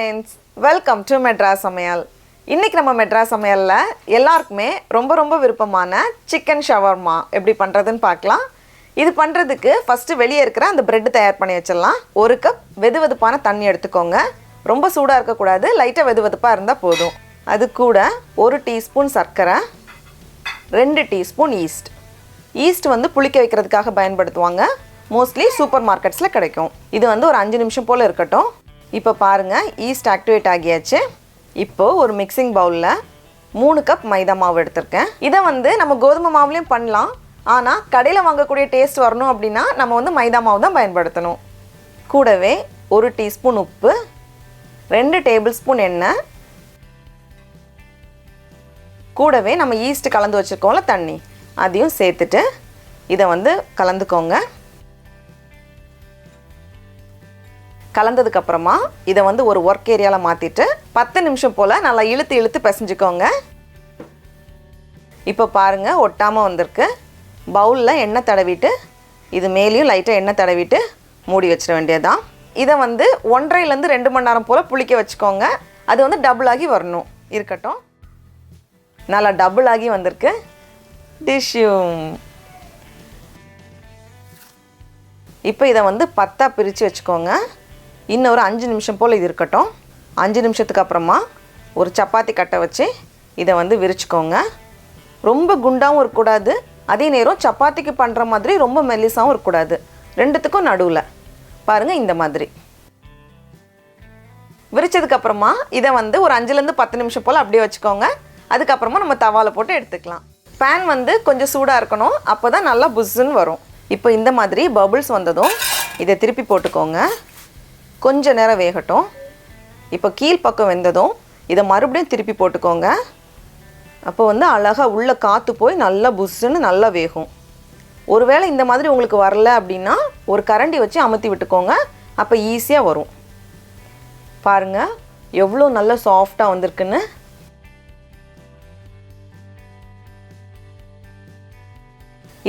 friends, welcome to Madras Samayal. இன்னைக்கு நம்ம Madras Samayalல எல்லாருக்குமே ரொம்ப விருப்பமான chicken shawarma எப்படி பண்றதுன்னு பார்க்கலாம். இது பண்றதுக்கு ஃபர்ஸ்ட் வெளிய இருக்கிற அந்த பிரெட் தயார் பண்ணி வச்சிரலாம். 1 கப் வெதுவெதுப்பான தண்ணி எடுத்துக்கோங்க. ரொம்ப சூடா இருக்க கூடாது, லைட்டா வெதுவெதுப்பா இருந்தா போதும். அது கூட 1 டீஸ்பூன் சர்க்கரை, 2 டீஸ்பூன் yeast. yeast வந்து புளிக்க வைக்கிறதுக்காக பயன்படுத்துவாங்க. மோஸ்ட்லி சூப்பர் மார்க்கெட்ஸ்ல கிடைக்கும். இது வந்து ஒரு 5 நிமிஷம் போல இருக்கட்டும். இப்போ பாருங்க yeast ஆக்டிவேட் ஆகியாச்சு. இப்போ ஒரு மிக்சிங் பவுல்ல 3 கப் மைதா மாவு எடுத்துர்க்கேன். இத வந்து நம்ம கோதுமை மாவுலயும் பண்ணலாம். ஆனா கடையில வாங்கக்கூடிய டேஸ்ட் வரணும் அப்படினா நம்ம வந்து மைதா மாவு தான் பயன்படுத்தணும். கூடவே 1 டீஸ்பூன் உப்பு, 2 டேபிள்ஸ்பூன் எண்ணெய், கூடவே நம்ம yeast கலந்து வச்சிருக்கோம்ல தண்ணி, அதையும் சேர்த்துட்டு இத வந்து கலந்துக்கோங்க. கலந்ததுக்கு அப்புறமா இத வந்து ஒரு வொர்க் ஏரியால மாத்திட்டு 10 நிமிஷம் போல நல்லா இழுத்து பிசைஞ்சுக்கோங்க. இப்போ பாருங்க ஒட்டாம வந்திருக்கு. பவுல்ல எண்ணெய் தடவிட்டு இது மேலேயும் லைட்டா எண்ணெய் தடவிட்டு மூடி வச்சிர வேண்டியதுதான். இத வந்து 1.5 ல இருந்து 2 மணி நேரம் போல புளிக்க வச்சுக்கோங்க. அது வந்து டபுள் ஆகி வரணும். இருக்கட்டும். நல்லா டபுள் ஆகி வந்திருக்கு. டிஷ்யூம். இப்போ இத வந்து 10ஆ பிரிச்சு வச்சுக்கோங்க. இன்னொரு 5 நிமிஷம் போல இது இருக்கட்டும். 5 நிமிஷத்துக்கு அப்புறமா ஒரு சப்பாத்தி கட்டை வச்சு இத வந்து விரிச்சுக்கோங்க. ரொம்ப குண்டாவும் இருக்க கூடாது, அதே நேரம் சப்பாத்திக்கு பண்ற மாதிரி ரொம்ப மெல்லிசாவும் இருக்க கூடாது. ரெண்டுத்துக்கும் நடுவுல பாருங்க இந்த மாதிரி. விரிச்சதுக்கு அப்புறமா இத வந்து ஒரு 5 ல இருந்து 10 நிமிஷம் போல அப்படியே வச்சுக்கோங்க. அதுக்கு அப்புறமா நம்ம தவால போட்டு எடுத்துக்கலாம். pan வந்து கொஞ்சம் சூடா இருக்கணும், அப்பதான் நல்லா புஸ்ஸுன்னு வரும். இப்போ இந்த மாதிரி பபிள்ஸ் வந்ததும் இத திருப்பி போட்டுக்கோங்க. கொஞ்ச நேரம் வேகட்டும். இப்போ கீழ் பக்கம் வெந்ததும் இத மறுபடியும் திருப்பி போட்டுக்கோங்க. அப்போ வந்து அழகா உள்ள காத்து போய் நல்லா புஸ்ஸுன்னு நல்லா வேகும். ஒருவேளை இந்த மாதிரி உங்களுக்கு வரல அப்படினா ஒரு கரண்டி வச்சு அமுத்தி விட்டுக்கோங்க. அப்ப ஈஸியா வரும். பாருங்க எவ்வளவு நல்ல சாஃப்ட்டா வந்திருக்குன்னு.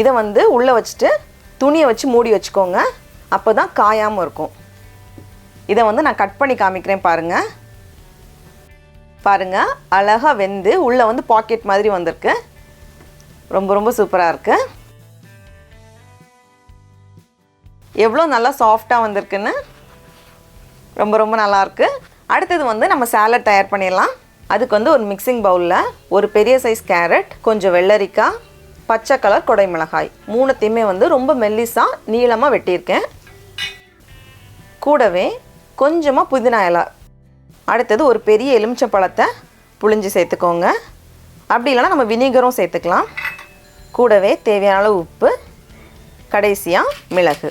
இத வந்து உள்ள வச்சிட்டு துணியை வச்சு மூடி வச்சுக்கோங்க. அப்பதான் காயாம இருக்கும். இத வந்து நான் கட் பண்ணி காமிக்கிறேன் பாருங்க. பாருங்க அழகா வெந்து உள்ள வந்து பாக்கெட் மாதிரி வந்திருக்கு. ரொம்ப சூப்பரா இருக்கு. எவ்வளவு நல்லா சாஃப்ட்டா வந்திருக்குன்னு. ரொம்ப நல்லா இருக்கு. அடுத்து வந்து நம்ம சாலட் தயார் பண்ணிடலாம். அதுக்கு வந்து ஒரு மிக்சிங் பவுல்ல ஒரு பெரிய சைஸ் கேரட், கொஞ்சம் வெள்ளரிக்காய், பச்சை கலர் கொடை மிளகாய், மூணுத்தையுமே வந்து ரொம்ப மெல்லிசா நீளமா வெட்டியிருக்கேன். கூடவே கொஞ்சமா புதினா இலை. அடுத்தது ஒரு பெரிய எலுமிச்சை பழத்தை புளிஞ்சு சேர்த்துக்கோங்க. அப்படி இல்லைனா நம்ம வினிகரும் சேர்த்துக்கலாம். கூடவே தேவையான அளவு உப்பு, கடைசியா மிளகு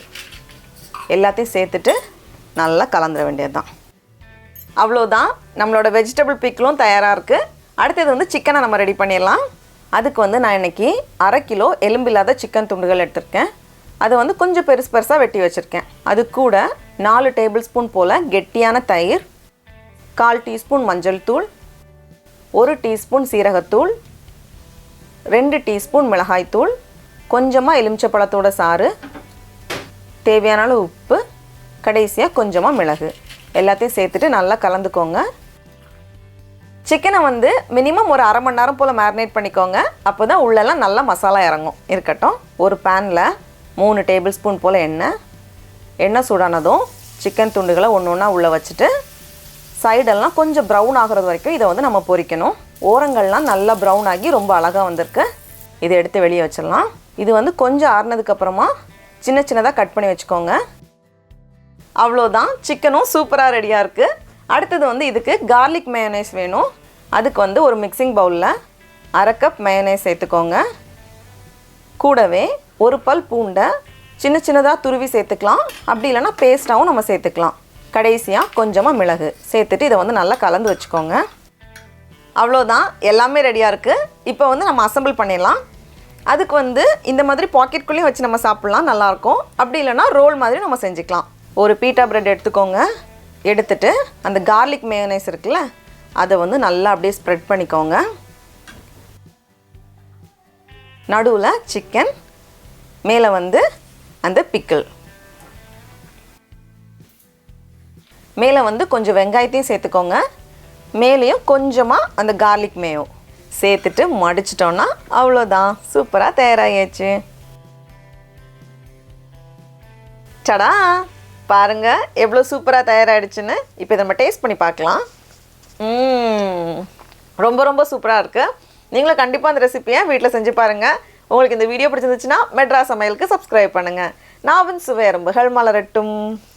எல்லாத்தையும் சேர்த்துட்டு நல்லா கலந்துட வேண்டியதுதான். அவ்வளோதான், நம்மளோட வெஜிடபிள் பிக்கிளும் தயாராக இருக்குது. அடுத்தது வந்து சிக்கனை நம்ம ரெடி பண்ணிடலாம். அதுக்கு வந்து நான் இன்னைக்கு 1/2 கிலோ எலும்பில்லாத சிக்கன் துண்டுகள் எடுத்திருக்கேன். அதை வந்து கொஞ்சம் பெருசாக வெட்டி வச்சுருக்கேன். அது கூட 4 டேபிள் ஸ்பூன் போல் கெட்டியான தயிர், 1/4 டீஸ்பூன் மஞ்சள் தூள், 1 டீஸ்பூன் சீரகத்தூள், 2 டீஸ்பூன் மிளகாய்த்தூள், கொஞ்சமாக எலுமிச்சப்பழத்தோட சாறு, தேவையான அளவு உப்பு, கடைசியாக கொஞ்சமாக மிளகு எல்லாத்தையும் சேர்த்துட்டு நல்லா கலந்துக்கோங்க. சிக்கனை வந்து மினிமம் ஒரு 1/2 மணி நேரம் போல் மேரினேட் பண்ணிக்கோங்க. அப்போ தான் உள்ளெல்லாம் நல்லா மசாலா இறங்கும். இருக்கட்டும். ஒரு பேனில் 3 டேபிள் ஸ்பூன் போல் எண்ணெய் சூடானதும் சிக்கன் துண்டுகளை ஒன்றா உள்ளே வச்சுட்டு சைடெல்லாம் கொஞ்சம் ப்ரௌன் ஆகிறது வரைக்கும் இதை வந்து நம்ம பொரிக்கணும். ஓரங்கள்லாம் நல்லா ப்ரௌன் ஆகி ரொம்ப அழகாக வந்திருக்கு. இதை எடுத்து வெளியே வச்சிடலாம். இது வந்து கொஞ்சம் ஆறுனதுக்கப்புறமா சின்னதாக கட் பண்ணி வச்சுக்கோங்க. அவ்வளோதான், சிக்கனும் சூப்பராக ரெடியாக இருக்குது. அடுத்தது வந்து இதுக்கு கார்லிக் மயோனைஸ் வேணும். அதுக்கு வந்து ஒரு மிக்சிங் பவுலில் 1/2 கப் மயோனைஸ் சேர்த்துக்கோங்க. கூடவே ஒரு பல் பூண்டை சின்னதாக துருவி சேர்த்துக்கலாம். அப்படி இல்லைனா பேஸ்ட்டாகவும் நம்ம சேர்த்துக்கலாம். கடைசியாக கொஞ்சமாக மிளகு சேர்த்துட்டு இதை வந்து நல்லா கலந்து வச்சுக்கோங்க. அவ்வளோதான், எல்லாமே ரெடியாக இருக்குது. இப்போ வந்து நம்ம அசம்பிள் பண்ணிடலாம். அதுக்கு வந்து இந்த மாதிரி பாக்கெட்குள்ளேயும் வச்சு நம்ம சாப்பிட்லாம், நல்லாயிருக்கும். அப்படி இல்லைனா ரோல் மாதிரி நம்ம செஞ்சுக்கலாம். ஒரு பீட்டா பிரெட் எடுத்துக்கோங்க. எடுத்துட்டு அந்த கார்லிக் மேயோனைஸ் இருக்குல்ல, அதை வந்து நல்லா அப்படியே ஸ்ப்ரெட் பண்ணிக்கோங்க. நடுவில் சிக்கன், மேலே வந்து அந்த பிக்கிள். மேலே வந்து கொஞ்சம் வெங்காயத்தையும் சேர்த்துக்கோங்க. மேலேயும் கொஞ்சமாக அந்த கார்லிக் மேயோ சேர்த்துட்டு மடிச்சிட்டோன்னா அவ்வளோதான், சூப்பராக தயாராகியாச்சு. சடா, பாருங்கள் எவ்வளோ சூப்பராக தயாராகிடுச்சுன்னு. இப்போ இதை நம்ம டேஸ்ட் பண்ணி பார்க்கலாம். ரொம்ப ரொம்ப சூப்பராக இருக்குது. நீங்களும் கண்டிப்பாக அந்த ரெசிபியை வீட்டில் செஞ்சு பாருங்கள். உங்களுக்கு இந்த வீடியோ பிடிச்சிருந்துச்சுன்னா மெட்ராஸ் சமையலுக்கு சப்ஸ்கிரைப் பண்ணுங்கள். நாவின் சுவை எறும்புகள் மலரட்டும்.